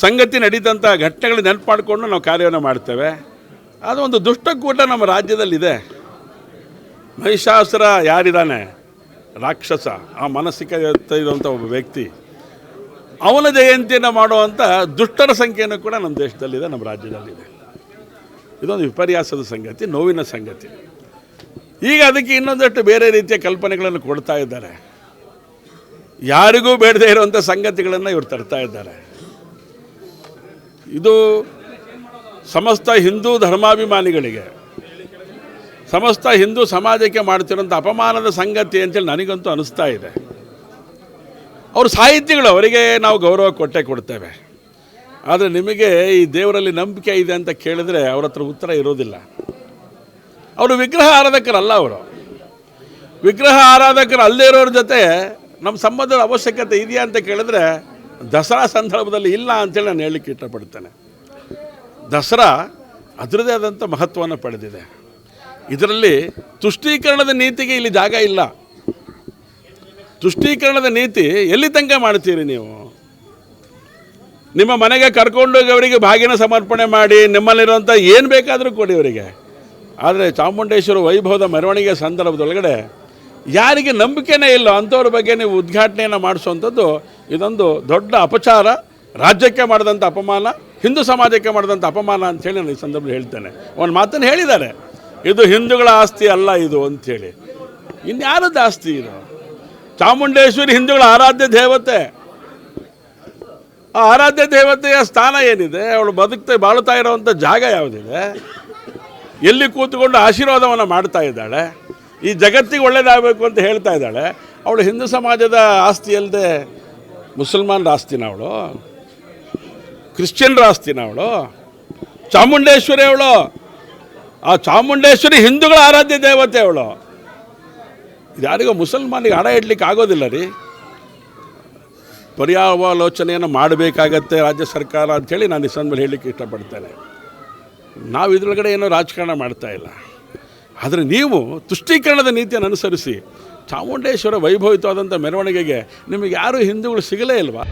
ಸಂಗತಿ ನಡೀತಂಥ ಘಟನೆಗಳು ನೆನಪು ಮಾಡಿಕೊಂಡು ನಾವು ಕಾರ್ಯವನ್ನು ಮಾಡ್ತೇವೆ. ಅದು ಒಂದು ದುಷ್ಟಕೂಟ ನಮ್ಮ ರಾಜ್ಯದಲ್ಲಿದೆ. ಮಹಿಷಾಸುರ ಯಾರಿದ್ದಾನೆ, ರಾಕ್ಷಸ, ಆ ಮಾನಸಿಕತೆ ಇರುವಂಥ ಒಬ್ಬ ವ್ಯಕ್ತಿ, ಅವನ ಜಯಂತಿಯನ್ನು ಮಾಡುವಂಥ ದುಷ್ಟರ ಸಂಖ್ಯೆಯನ್ನು ಕೂಡ ನಮ್ಮ ದೇಶದಲ್ಲಿದೆ, ನಮ್ಮ ರಾಜ್ಯದಲ್ಲಿದೆ. ಇದೊಂದು ವಿಪರ್ಯಾಸದ ಸಂಗತಿ, ನೋವಿನ ಸಂಗತಿ. ಈಗ ಅದಕ್ಕೆ ಇನ್ನೊಂದಷ್ಟು ಬೇರೆ ರೀತಿಯ ಕಲ್ಪನೆಗಳನ್ನು ಕೊಡ್ತಾ ಇದ್ದಾರೆ. ಯಾರಿಗೂ ಬೇಡದೇ ಇರುವಂಥ ಸಂಗತಿಗಳನ್ನು ಇವರು ತರ್ತಾ ಇದ್ದಾರೆ. ಇದು ಸಮಸ್ತ ಹಿಂದೂ ಧರ್ಮಾಭಿಮಾನಿಗಳಿಗೆ, ಸಮಸ್ತ ಹಿಂದೂ ಸಮಾಜಕ್ಕೆ ಮಾಡ್ತಿರೋಂಥ ಅಪಮಾನದ ಸಂಗತಿ ಅಂತೇಳಿ ನನಗಂತೂ ಅನಿಸ್ತಾ ಇದೆ. ಅವರು ಸಾಹಿತಿಗಳು, ಅವರಿಗೆ ನಾವು ಗೌರವ ಕೊಡ್ತೇವೆ. ಆದರೆ ನಿಮಗೆ ಈ ದೇವರಲ್ಲಿ ನಂಬಿಕೆ ಇದೆ ಅಂತ ಕೇಳಿದ್ರೆ ಅವ್ರ ಹತ್ರ ಉತ್ತರ ಇರೋದಿಲ್ಲ. ಅವರು ವಿಗ್ರಹ ಆರಾಧಕರಲ್ಲ. ಅವರು ವಿಗ್ರಹ ಆರಾಧಕರು ಅಲ್ಲದೇ ಇರೋರ ಜೊತೆ ನಮ್ಮ ಸಂಬಂಧದ ಅವಶ್ಯಕತೆ ಇದೆಯಾ ಅಂತ ಕೇಳಿದ್ರೆ ದಸರಾ ಸಂದರ್ಭದಲ್ಲಿ ಇಲ್ಲ ಅಂತೇಳಿ ನಾನು ಹೇಳಲಿಕ್ಕೆ ಇಷ್ಟಪಡ್ತೇನೆ. ದಸರಾ ಅದರದೇ ಆದಂಥ ಮಹತ್ವವನ್ನು ಪಡೆದಿದೆ. ಇದರಲ್ಲಿ ತುಷ್ಟೀಕರಣದ ನೀತಿಗೆ ಇಲ್ಲಿ ಜಾಗ ಇಲ್ಲ. ತುಷ್ಟೀಕರಣದ ನೀತಿ ಎಲ್ಲಿ ತನಕ ಮಾಡ್ತೀರಿ ನೀವು? ನಿಮ್ಮ ಮನೆಗೆ ಕರ್ಕೊಂಡೋಗಿ ಅವರಿಗೆ ಬಾಗಿನ ಸಮರ್ಪಣೆ ಮಾಡಿ ನಿಮ್ಮಲ್ಲಿರುವಂಥ ಏನು ಬೇಕಾದರೂ ಕೊಡಿ ಅವರಿಗೆ. ಆದರೆ ಚಾಮುಂಡೇಶ್ವರಿ ವೈಭವದ ಮೆರವಣಿಗೆ ಸಂದರ್ಭದೊಳಗಡೆ ಯಾರಿಗೆ ನಂಬಿಕೆನೇ ಇಲ್ಲ ಅಂಥವ್ರ ಬಗ್ಗೆ ನೀವು ಉದ್ಘಾಟನೆಯನ್ನು ಮಾಡಿಸುವಂಥದ್ದು ಇದೊಂದು ದೊಡ್ಡ ಅಪಚಾರ, ರಾಜ್ಯಕ್ಕೆ ಮಾಡಿದಂಥ ಅಪಮಾನ, ಹಿಂದೂ ಸಮಾಜಕ್ಕೆ ಮಾಡಿದಂಥ ಅಪಮಾನ ಅಂಥೇಳಿ ನಾನು ಈ ಸಂದರ್ಭದಲ್ಲಿ ಹೇಳ್ತೇನೆ. ಒಂದು ಮಾತನ್ನು ಹೇಳಿದ್ದಾರೆ, ಇದು ಹಿಂದೂಗಳ ಆಸ್ತಿ ಅಲ್ಲ ಇದು ಅಂಥೇಳಿ. ಇನ್ಯಾರದ್ದು ಆಸ್ತಿ ಇದು? ಚಾಮುಂಡೇಶ್ವರಿ ಹಿಂದೂಗಳ ಆರಾಧ್ಯ ದೇವತೆ. ಆ ಆರಾಧ್ಯ ದೇವತೆಯ ಸ್ಥಾನ ಏನಿದೆ? ಅವಳು ಬಾಳುತ್ತಾ ಇರೋವಂಥ ಜಾಗ ಯಾವುದಿದೆ? ಎಲ್ಲಿ ಕೂತ್ಕೊಂಡು ಆಶೀರ್ವಾದವನ್ನು ಮಾಡ್ತಾ ಇದ್ದಾಳೆ? ಈ ಜಗತ್ತಿಗೆ ಒಳ್ಳೆಯದಾಗಬೇಕು ಅಂತ ಹೇಳ್ತಾ ಇದ್ದಾಳೆ. ಅವಳು ಹಿಂದೂ ಸಮಾಜದ ಆಸ್ತಿ ಅಲ್ಲದೆ ಮುಸಲ್ಮಾನರ ಆಸ್ತಿನ ಅವಳು? ಕ್ರಿಶ್ಚಿಯನ್ರ ಆಸ್ತಿನ ಅವಳು? ಚಾಮುಂಡೇಶ್ವರಿ ಅವಳು, ಆ ಚಾಮುಂಡೇಶ್ವರಿ ಹಿಂದೂಗಳ ಆರಾಧ್ಯ ದೇವತೆ ಅವಳು. ಯಾರಿಗೋ ಮುಸಲ್ಮಾನಿಗೆ ಹಣ ಇಡ್ಲಿಕ್ಕೆ ಆಗೋದಿಲ್ಲ ರೀ. ಪರ್ಯಾವಲೋಚನೆಯನ್ನು ಮಾಡಬೇಕಾಗತ್ತೆ ರಾಜ್ಯ ಸರ್ಕಾರ ಅಂಥೇಳಿ ನಾನು ಈ ಸಂದರ್ಭದಲ್ಲಿ ಹೇಳಲಿಕ್ಕೆ ಇಷ್ಟಪಡ್ತೇನೆ. ನಾವು ಇದರೊಳಗಡೆ ಏನೋ ರಾಜಕಾರಣ ಮಾಡ್ತಾ ಇಲ್ಲ. ಆದರೆ ನೀವು ತುಷ್ಟೀಕರಣದ ನೀತಿಯನ್ನು ಅನುಸರಿಸಿ ಚಾಮುಂಡೇಶ್ವರ ವೈಭವಿತವಾದಂಥ ಮೆರವಣಿಗೆಗೆ ನಿಮಗೆ ಯಾರೂ ಹಿಂದೂಗಳು ಸಿಗಲೇ ಇಲ್ವಾ?